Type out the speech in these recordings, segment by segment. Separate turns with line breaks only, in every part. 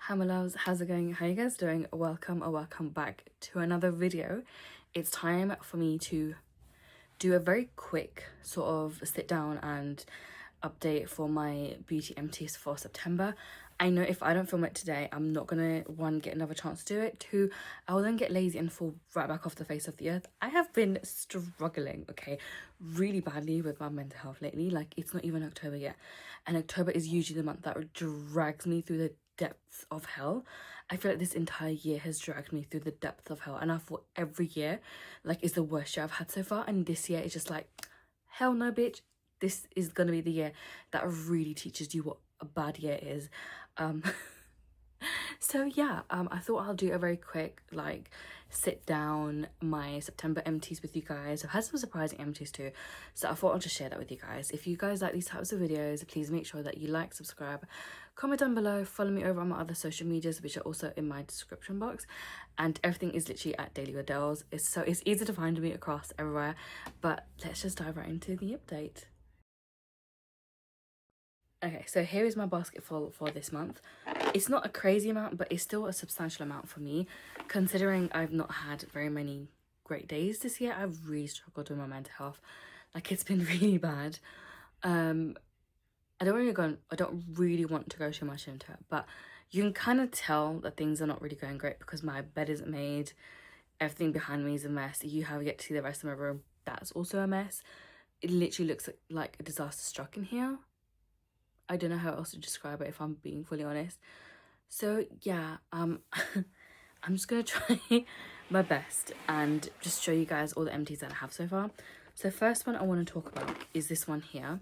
Hi my loves, how's it going? How you guys doing? Welcome or welcome back to another video. It's time for me to do a very quick sort of sit down and update for my beauty empties for September. I know if I don't film it today, I'm not gonna, one, get another chance to do it, two, I will then get lazy and fall right back off the face of the earth. I have been struggling, okay, really badly with my mental health lately. Like, it's not even October yet, and October is usually the month that drags me through the depths of hell. I feel like this entire year has dragged me through the depths of hell, and I thought every year like is the worst year I've had so far, and this year is just like, hell no bitch, this is gonna be the year that really teaches you what a bad year is. So yeah, I thought I'll do a very quick like sit down my September empties with you guys. I've had some surprising empties too, so I thought I'll just share that with you guys. If you guys like these types of videos, please make sure that you like, subscribe, comment down below, follow me over on my other social medias, which are also in my description box, and everything is literally at dailywithdils. It's easy to find me across everywhere. But let's just dive right into the update. Okay, so here is my basket full for this month. It's not a crazy amount, but it's still a substantial amount for me, considering I've not had very many great days this year. I've really struggled with my mental health. Like, it's been really bad. I don't really want to go too much into it, but you can kind of tell that things are not really going great because my bed isn't made. Everything behind me is a mess. You have yet to see the rest of my room. That's also a mess. It literally looks like a disaster struck in here. I don't know how else to describe it if I'm being fully honest. So yeah, I'm just gonna try my best and just show you guys all the empties that I have so far. So first one I want to talk about is this one here.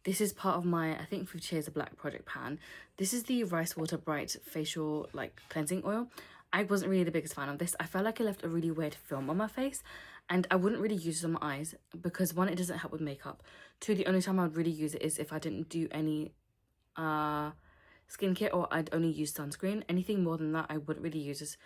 This is part of my, I think, 50 Shades of Black project pan. This is the Rice Water Bright facial like cleansing oil. I wasn't really the biggest fan of this. I felt like it left a really weird film on my face, and I wouldn't really use it on my eyes because one, it doesn't help with makeup. Two, the only time I would really use it is if I didn't do any skincare or I'd only use sunscreen. Anything more than that, I wouldn't really use this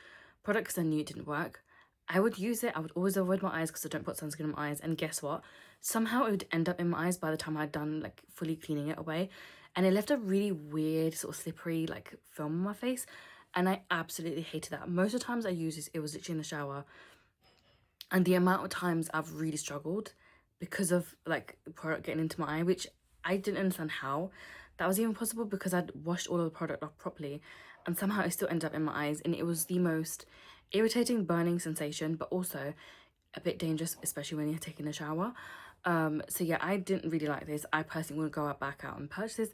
product because I knew it didn't work. I would use it. I would always avoid my eyes because I don't put sunscreen on my eyes, and guess what, somehow it would end up in my eyes by the time I'd done like fully cleaning it away, and it left a really weird sort of slippery like film on my face, and I absolutely hated that. Most of the times I used this, it was literally in the shower, and the amount of times I've really struggled because of like product getting into my eye, which I didn't understand how that was even possible because I'd washed all of the product off properly, and somehow it still ended up in my eyes, and it was the most irritating burning sensation, but also a bit dangerous, especially when you're taking a shower. So yeah, I didn't really like this. I personally wouldn't go back out and purchase this.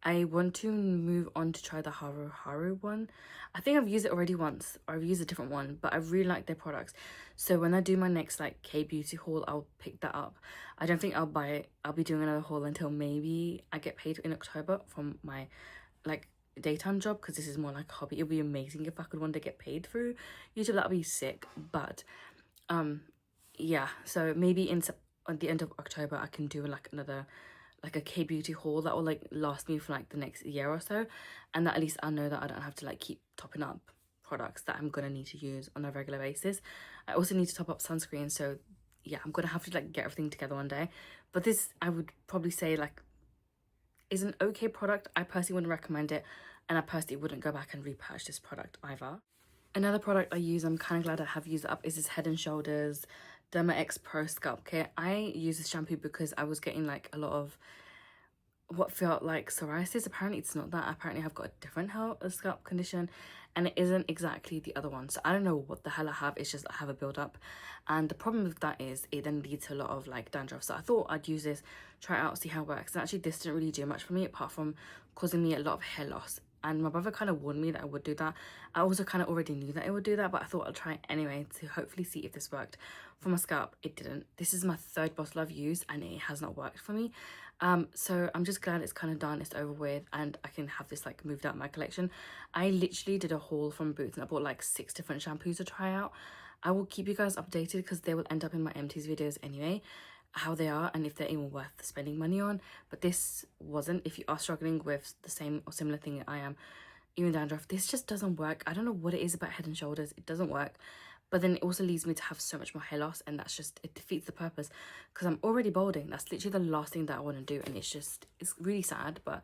I want to move on to try the Haru one. I think I've used it already once, or I've used a different one, but I really like their products. So when I do my next like K-beauty haul, I'll pick that up. I don't think I'll buy it. I'll be doing another haul until maybe I get paid in October from my like daytime job, because this is more like a hobby. It would be amazing if I could one day get paid through YouTube. That would be sick. But yeah, so maybe at the end of October I can do like another like a K-beauty haul that will like last me for like the next year or so, and that at least I know that I don't have to like keep topping up products that I'm gonna need to use on a regular basis. I also need to top up sunscreen, so yeah, I'm gonna have to like get everything together one day. But this, I would probably say, like, is an okay product. I personally wouldn't recommend it, and I personally wouldn't go back and repurchase this product either. Another product I use, I'm kind of glad I have used it up, is this Head and Shoulders Derma X Pro Scalp Care. I use this shampoo because I was getting like a lot of what felt like psoriasis. Apparently it's not that. Apparently I've got a different scalp condition, and it isn't exactly the other one. So I don't know what the hell I have. It's just I have a build up, and the problem with that is it then leads to a lot of like dandruff. So I thought I'd use this, try it out, see how it works. And actually this didn't really do much for me apart from causing me a lot of hair loss. And my brother kind of warned me that I would do that. I also kind of already knew that it would do that, but I thought I'd try it anyway to hopefully see if this worked. For my scalp, it didn't. This is my third bottle I've used, and it has not worked for me. So I'm just glad it's kind of done, it's over with, and I can have this like moved out of my collection. I literally did a haul from Boots, and I bought like 6 different shampoos to try out. I will keep you guys updated because they will end up in my empties videos anyway, how they are and if they're even worth spending money on. But this wasn't. If you are struggling with the same or similar thing that I am, even dandruff, this just doesn't work. I don't know what it is about Head and Shoulders, it doesn't work. But then it also leads me to have so much more hair loss, and that's just, it defeats the purpose because I'm already balding. That's literally the last thing that I want to do, and it's really sad. But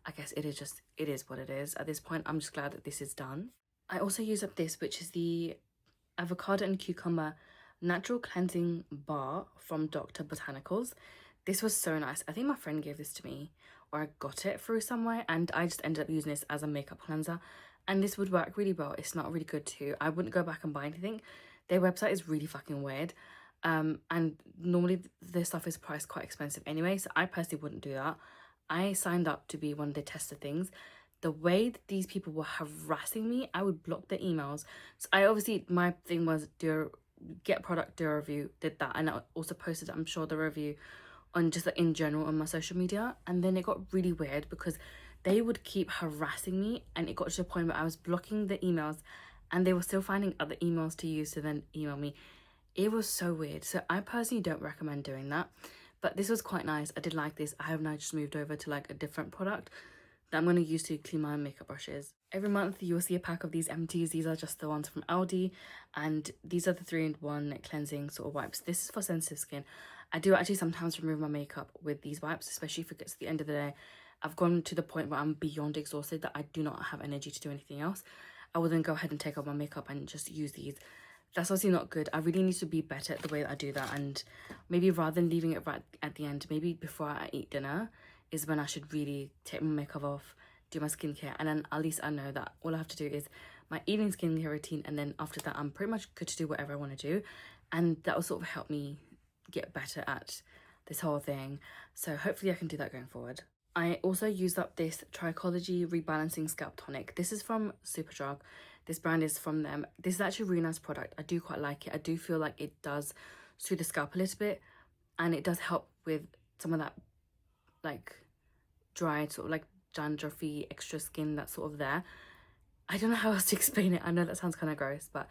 I guess it is what it is at this point. I'm just glad that this is done. I also use up this, which is the avocado and cucumber natural cleansing bar from Dr. Botanicals. This was so nice. I think my friend gave this to me, or I got it through somewhere, and I just ended up using this as a makeup cleanser, and this would work really well. It's not really good too. I wouldn't go back and buy anything. Their website is really fucking weird, and normally their stuff is priced quite expensive anyway, so I personally wouldn't do that. I signed up to be one of the tested things. The way that these people were harassing me, I would block their emails. So I obviously, my thing was get product, do a review, did that, and I also posted, I'm sure, the review on just like in general on my social media. And then it got really weird because they would keep harassing me, and it got to the point where I was blocking the emails and they were still finding other emails to use to then email me. It was so weird. So I personally don't recommend doing that, but this was quite nice. I did like this. I have now just moved over to like a different product that I'm going to use to clean my makeup brushes. Every month you'll see a pack of these empties. These are just the ones from Aldi, and these are the 3-in-1 cleansing sort of wipes. This is for sensitive skin. I do actually sometimes remove my makeup with these wipes, especially if it gets to the end of the day. I've gone to the point where I'm beyond exhausted that I do not have energy to do anything else. I will then go ahead and take off my makeup and just use these. That's obviously not good. I really need to be better at the way that I do that, and maybe rather than leaving it right at the end, maybe before I eat dinner is when I should really take my makeup off, do my skincare, and then at least I know that all I have to do is my evening skincare routine, and then after that I'm pretty much good to do whatever I want to do, and that will sort of help me get better at this whole thing. So hopefully I can do that going forward. I also used up this Trichology Rebalancing Scalp Tonic. This is from Superdrug. This brand is from them. This is actually a really nice product. I do quite like it. I do feel like it does soothe the scalp a little bit, and it does help with some of that like dried sort of like dandruffy extra skin that's sort of there. I don't know how else to explain it. I know that sounds kind of gross, but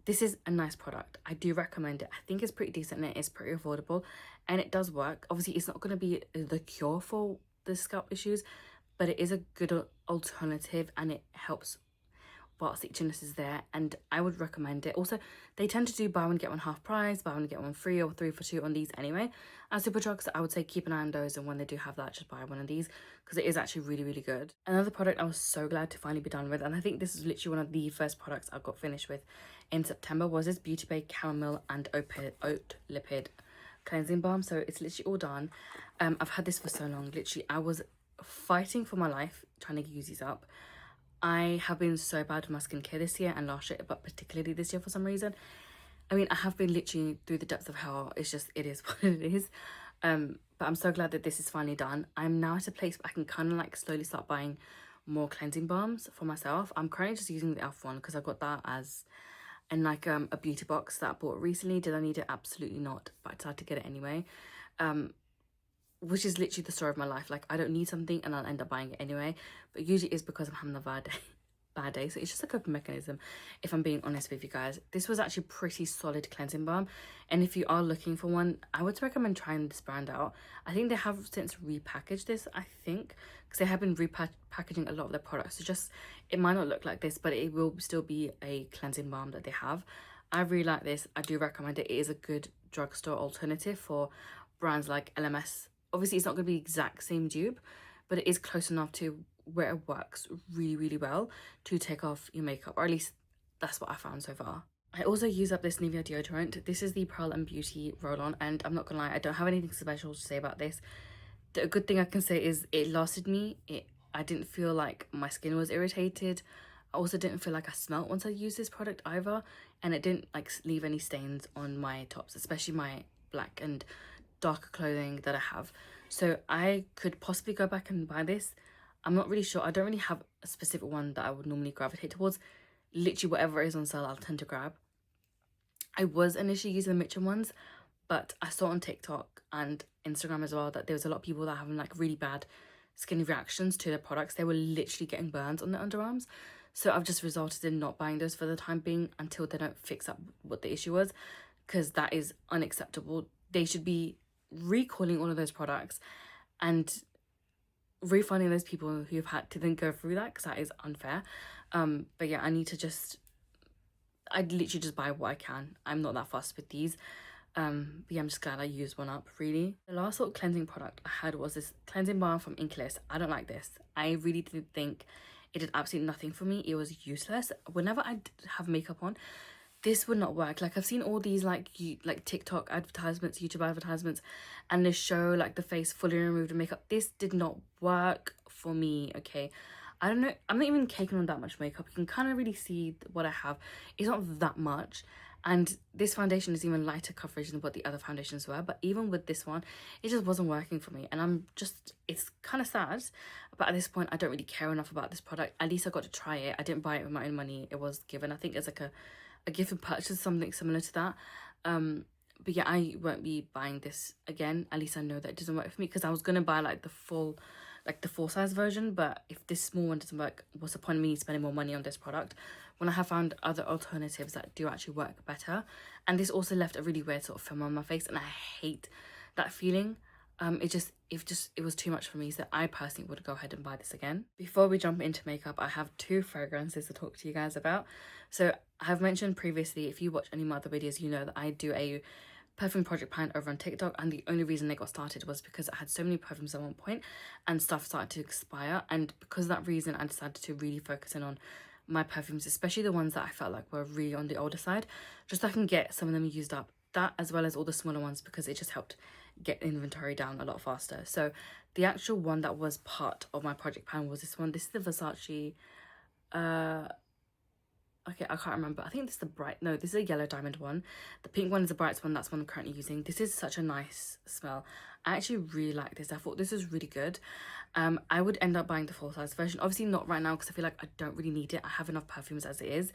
this is a nice product. I do recommend it. I think it's pretty decent and it is pretty affordable, and it does work. Obviously it's not going to be the cure for the scalp issues, but it is a good alternative, and it helps whilst itchiness is there, and I would recommend it. Also, they tend to do buy one get one half price, buy one get one free, or 3 for 2 on these anyway at Superdrug. So I would say keep an eye on those, and when they do have that, just buy one of these because it is actually really, really good. Another product I was so glad to finally be done with, and I think this is literally one of the first products I got finished with in September, was this Beauty Bay Chamomile and Oat Lipid Cleansing Balm. So it's literally all done. I've had this for so long. Literally, I was fighting for my life trying to use these up. I have been so bad with my skincare this year and last year, but particularly this year for some reason. I mean, I have been literally through the depths of hell. It's just, it is what it is. But I'm so glad that this is finally done. I'm now at a place where I can kind of like slowly start buying more cleansing balms for myself. I'm currently just using the e.l.f. one because I got that as in like a beauty box that I bought recently. Did I need it? Absolutely not, but I decided to get it anyway. Which is literally the story of my life. Like, I don't need something and I'll end up buying it anyway, but usually it's because I'm having a bad day. So it's just a coping mechanism, if I'm being honest with you guys. This was actually pretty solid cleansing balm, and if you are looking for one, I would recommend trying this brand out. I think they have since repackaged this, I think, because they have been repackaging a lot of their products. So just, it might not look like this, but it will still be a cleansing balm that they have. I really like this. I do recommend it. It is a good drugstore alternative for brands like LMS. Obviously, it's not going to be the exact same dupe, but it is close enough to where it works really, really well to take off your makeup, or at least that's what I found so far. I also use up this Nivea deodorant. This is the Pearl and Beauty roll-on, and I'm not gonna lie, I don't have anything special to say about this. The good thing I can say is it lasted me. I didn't feel like my skin was irritated. I also didn't feel like I smelt once I used this product either, and it didn't like leave any stains on my tops, especially my black and darker clothing that I have. So I could possibly go back and buy this. I'm not really sure. I don't really have a specific one that I would normally gravitate towards. Literally whatever is on sale I'll tend to grab. I was initially using the Mitchum ones, but I saw on TikTok and Instagram as well that there was a lot of people that are having like really bad skin reactions to their products. They were literally getting burns on their underarms. So I've just resulted in not buying those for the time being until they don't fix up what the issue was, because that is unacceptable. They should be recalling all of those products and refunding those people who've had to then go through that, because that is unfair. But yeah, I literally just buy what I can. I'm not that fussed with these. But yeah, I'm just glad I used one up, really. The last sort of cleansing product I had was this cleansing balm from Inkless. I don't like this. I really didn't think it did absolutely nothing for me. It was useless. Whenever I have makeup on, this would not work. Like, I've seen all these like TikTok advertisements, YouTube advertisements, and they show like the face fully removed and makeup. This did not work for me. Okay, I don't know, I'm not even caking on that much makeup. You can kind of really see what I have. It's not that much, and this foundation is even lighter coverage than what the other foundations were. But even with this one, it just wasn't working for me, and it's kind of sad. But at this point, I don't really care enough about this product. At least I got to try it. I didn't buy it with my own money. It was given. I think it's like a gift and purchase, something similar to that. But yeah, I won't be buying this again. At least I know that it doesn't work for me, because I was gonna buy like the full size version, but if this small one doesn't work, what's the point of me spending more money on this product when I have found other alternatives that do actually work better? And this also left a really weird sort of film on my face, and I hate that feeling. It was too much for me, so I personally would go ahead and buy this again. Before we jump into makeup, I have 2 fragrances to talk to you guys about. So I have mentioned previously, if you watch any of my other videos, you know that I do a perfume project plan over on TikTok, and the only reason they got started was because I had so many perfumes at one point and stuff started to expire, and because of that reason I decided to really focus in on my perfumes, especially the ones that I felt like were really on the older side, just so I can get some of them used up. That, as well as all the smaller ones, because it just helped get inventory down a lot faster. So the actual one that was part of my project plan was this one. This is the Versace okay, I can't remember. I think this is this is a yellow diamond one. The pink one is the brightest one. That's one I'm currently using. This is such a nice smell. I actually really like this. I thought this was really good. I would end up buying the full size version. Obviously not right now, because I feel like I don't really need it. I have enough perfumes as it is.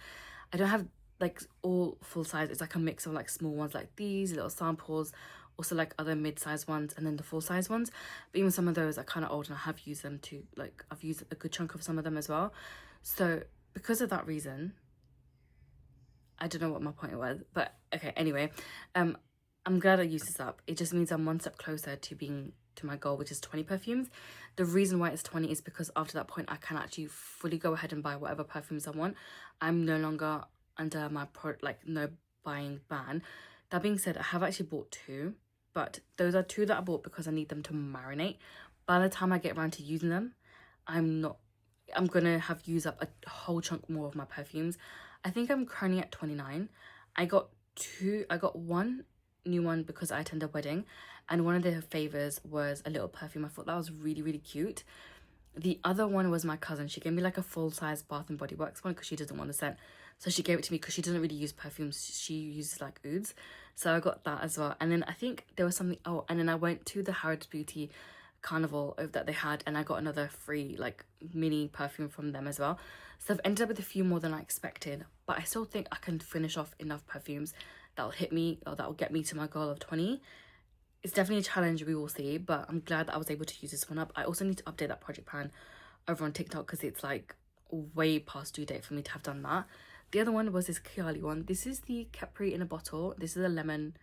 I don't have like all full size. It's like a mix of like small ones like these, little samples, also like other mid-size ones, and then the full size ones. But even some of those are kind of old, and I have used them too. Like, I've used a good chunk of some of them as well. So because of that reason, I don't know what my point was, but okay, anyway, I'm glad I used this up. It just means I'm one step closer to my goal, which is 20 perfumes. The reason why it's 20 is because after that point, I can actually fully go ahead and buy whatever perfumes I want. I'm no longer under my no buying ban. That being said, I have actually bought 2, but those are 2 that I bought because I need them to marinate. By the time I get around to using them, I'm gonna have used up a whole chunk more of my perfumes. I think I'm currently at 29. I got 1 new one because I attended a wedding, and one of their favors was a little perfume. I thought that was really, really cute. The other one was my cousin. She gave me like a full-size Bath and Body Works one because she doesn't want the scent. So she gave it to me because she doesn't really use perfumes. She uses like ouds. So I got that as well. And then I think there was something, and then I went to the Harrods Beauty carnival that they had, and I got another free like mini perfume from them as well. So I've ended up with a few more than I expected, but I still think I can finish off enough perfumes that'll hit me, or that'll get me to my goal of 20. It's definitely a challenge, we will see, but I'm glad that I was able to use this one up. I also need to update that project plan over on TikTok because it's like way past due date for me to have done that. The other one was this Kayali one. This is the Capri in a bottle. This is a lemon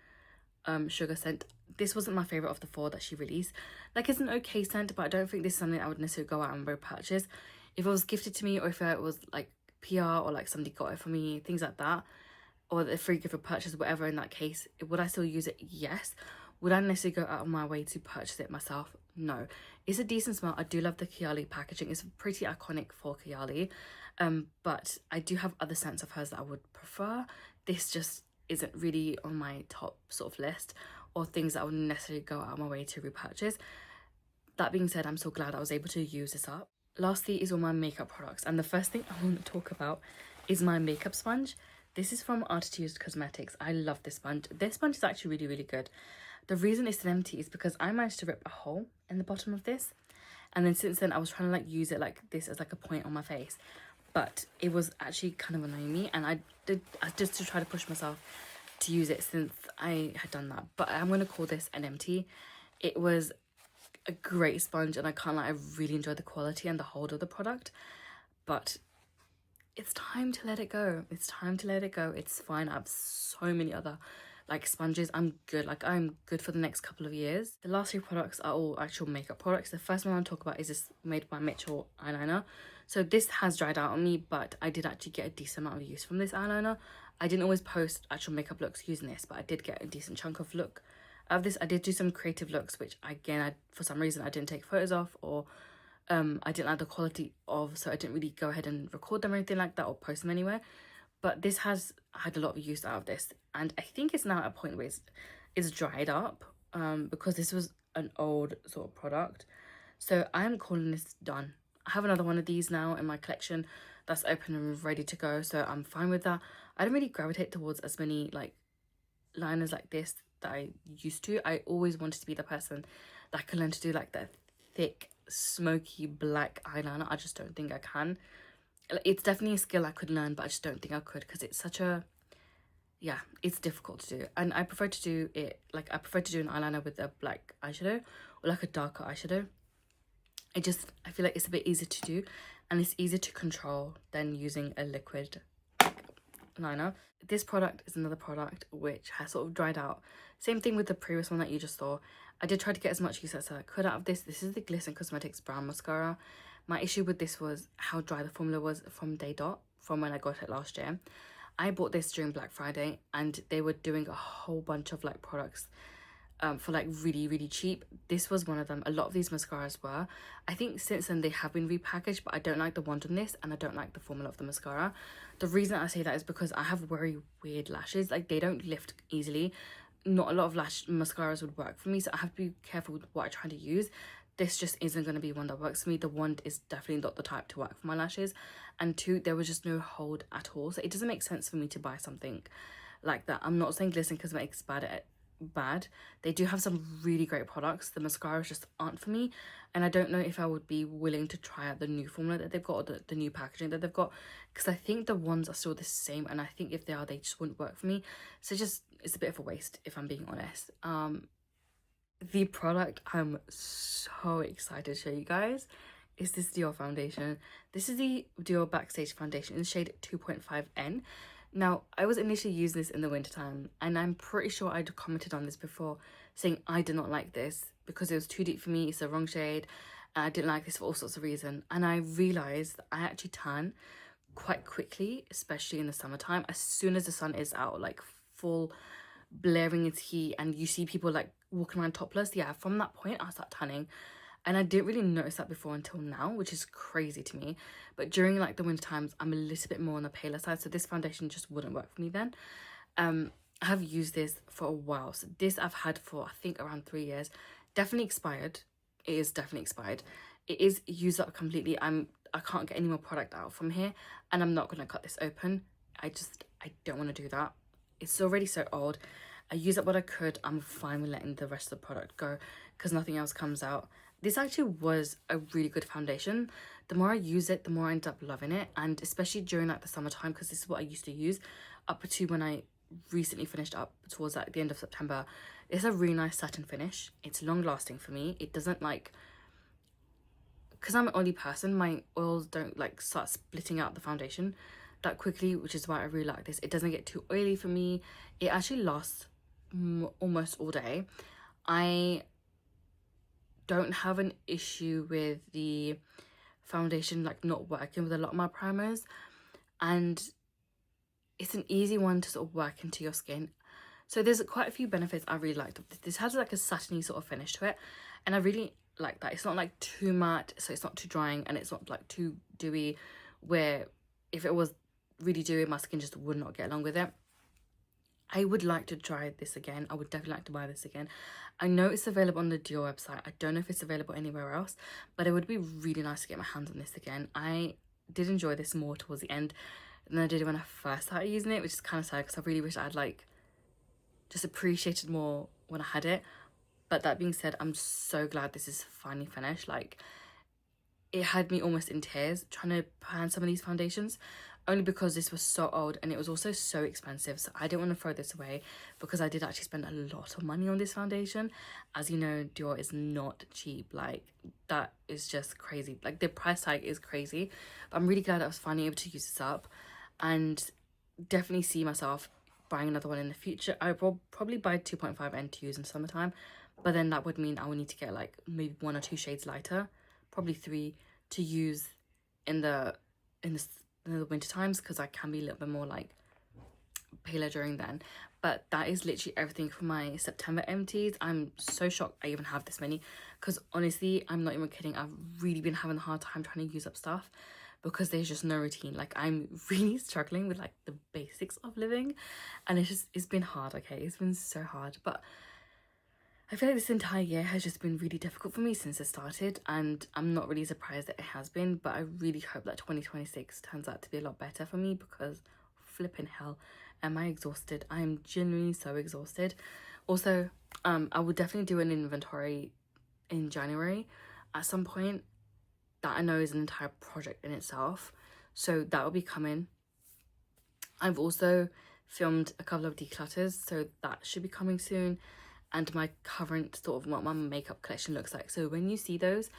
sugar scent. This wasn't my favorite of the 4 that she released. Like, it's an okay scent, but I don't think this is something I would necessarily go out and repurchase. If it was gifted to me, or if it was like PR, or like somebody got it for me, things like that, or the free gift or purchase, whatever, in that case, would I still use it? Yes. Would I necessarily go out of my way to purchase it myself? No. It's a decent smell. I do love the Kayali packaging. It's pretty iconic for Kayali, but I do have other scents of hers that I would prefer. This just isn't really on my top sort of list, or things that I would necessarily go out of my way to repurchase. That being said, I'm so glad I was able to use this up. Lastly is all my makeup products, and the first thing I want to talk about is my makeup sponge. This is from Artitude Cosmetics. I love this sponge. This sponge is actually really, really good. The reason it's an empty is because I managed to rip a hole in the bottom of this, and then since then I was trying to like use it like this as like a point on my face, but it was actually kind of annoying me, and I just to try to push myself to use it since I had done that. But I'm going to call this an empty. It was a great sponge, and I can't lie, I really enjoyed the quality and the hold of the product, but it's time to let it go. It's time to let it go. It's fine. I have so many other like sponges. I'm good. Like, I'm good for the next couple of years. The last 3 products are all actual makeup products. The first one I'll talk about is this Made by Mitchell eyeliner. So this has dried out on me, but I did actually get a decent amount of use from this eyeliner. I didn't always post actual makeup looks using this, but I did get a decent chunk of look out of this. I did do some creative looks, which again, for some reason I didn't take photos of, or I didn't like the quality of, so I didn't really go ahead and record them or anything like that or post them anywhere. But this has had a lot of use out of this, and I think it's now at a point where it's dried up, because this was an old sort of product. So I'm calling this done. I have another one of these now in my collection that's open and ready to go, so I'm fine with that. I don't really gravitate towards as many like liners like this that I used to. I always wanted to be the person that can learn to do like that thick, smoky black eyeliner. I just don't think I can. It's definitely a skill I could learn, but I just don't think I could, because it's such a, yeah, it's difficult to do. And I prefer to do it, like I prefer to do an eyeliner with a black eyeshadow or like a darker eyeshadow. I feel like it's a bit easier to do, and it's easier to control than using a liquid liner. This product is another product which has sort of dried out. Same thing with the previous one that you just saw. I did try to get as much use as I could out of this. This is the Glisten Cosmetics Brown Mascara. My issue with this was how dry the formula was from Day Dot, from when I got it last year. I bought this during Black Friday, and they were doing a whole bunch of like products for like really cheap. This was one of them. A lot of these mascaras were. I think since then they have been repackaged, but I don't like the wand on this, and I don't like the formula of the mascara. The reason I say that is because I have very weird lashes. Like, they don't lift easily. Not a lot of lash mascaras would work for me, so I have to be careful with what I try to use. This just isn't going to be one that works for me. The wand is definitely not the type to work for my lashes, and two, there was just no hold at all, so it doesn't make sense for me to buy something like that. I'm not saying Glisten Cosmetics bad. They do have some really great products. The mascaras just aren't for me, and I don't know if I would be willing to try out the new formula that they've got, or the new packaging that they've got, because I think the ones are still the same, and I think if they are, they just wouldn't work for me. So it's a bit of a waste, if I'm being honest. The product I'm so excited to show you guys is this Dior foundation. This is the Dior Backstage foundation in the shade 2.5N. Now, I was initially using this in the wintertime, and I'm pretty sure I'd commented on this before, saying I did not like this because it was too deep for me, it's the wrong shade, and I didn't like this for all sorts of reasons. And I realised that I actually tan quite quickly, especially in the summertime. As soon as the sun is out, like full blaring its heat, and you see people like walking around topless, yeah, from that point I start tanning. And I didn't really notice that before until now, which is crazy to me. But during like the winter times, I'm a little bit more on the paler side, so this foundation just wouldn't work for me then. I have used this for a while. So this I've had for, I think, around 3 years. Definitely expired. It is definitely expired. It is used up completely. I can't get any more product out from here, and I'm not going to cut this open. I don't want to do that. It's already so old. I used up what I could. I'm fine with letting the rest of the product go because nothing else comes out. This actually was a really good foundation. The more I use it, the more I end up loving it, and especially during like the summertime, because this is what I used to use up to when I recently finished up towards like the end of September. It's a really nice satin finish. It's long lasting for me. It doesn't like, because I'm an oily person, my oils don't like start splitting out the foundation that quickly, which is why I really like this. It doesn't get too oily for me. It actually lasts almost all day. I don't have an issue with the foundation like not working with a lot of my primers, and it's an easy one to sort of work into your skin. So there's quite a few benefits I really liked of this. This has like a satiny sort of finish to it, and I really like that. It's not like too matte, so it's not too drying, and it's not like too dewy, where if it was really dewy, my skin just would not get along with it. I would like to try this again. I would definitely like to buy this again. I know it's available on the Dior website. I don't know if it's available anywhere else, but it would be really nice to get my hands on this again. I did enjoy this more towards the end than I did when I first started using it, which is kind of sad because I really wish I'd like just appreciated more when I had it. But that being said, I'm so glad this is finally finished. Like, it had me almost in tears trying to pan some of these foundations, only because this was so old and it was also so expensive. So I didn't want to throw this away because I did actually spend a lot of money on this foundation. As you know, Dior is not cheap. Like, that is just crazy. Like, the price tag is crazy. But I'm really glad I was finally able to use this up, and definitely see myself buying another one in the future. I will probably buy 2.5N to use in summertime, but then that would mean I would need to get like maybe 1 or 2 shades lighter, probably 3, to use in the winter times, because I can be a little bit more like paler during then. But that is literally everything for my September empties. I'm so shocked I even have this many, because honestly, I'm not even kidding, I've really been having a hard time trying to use up stuff because there's just no routine. Like, I'm really struggling with like the basics of living, and it's been hard. Okay, it's been so hard, but I feel like this entire year has just been really difficult for me since it started, and I'm not really surprised that it has been, but I really hope that 2026 turns out to be a lot better for me, because flipping hell, am I exhausted. I am genuinely so exhausted. Also, I will definitely do an inventory in January at some point. That I know is an entire project in itself, so that will be coming. I've also filmed a couple of declutters, so that should be coming soon, and my current sort of what my makeup collection looks like. So when you see those,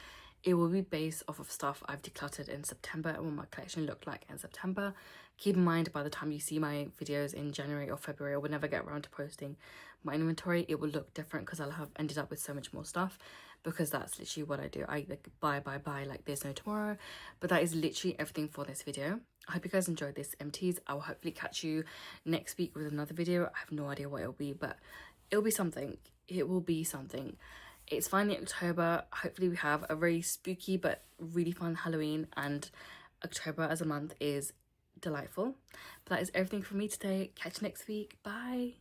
it will be based off of stuff I've decluttered in September and what my collection looked like in September. Keep in mind, by the time you see my videos in January or February, I will never get around to posting my inventory. It will look different because I'll have ended up with so much more stuff, because that's literally what I do. I like buy like there's no tomorrow. But that is literally everything for this video. I hope you guys enjoyed this empties. I will hopefully catch you next week with another video. I have no idea what it'll be, but it'll be something. It will be something. It's finally October. Hopefully we have a very spooky but really fun Halloween, and October as a month is delightful. But that is everything from me today. Catch you next week. Bye.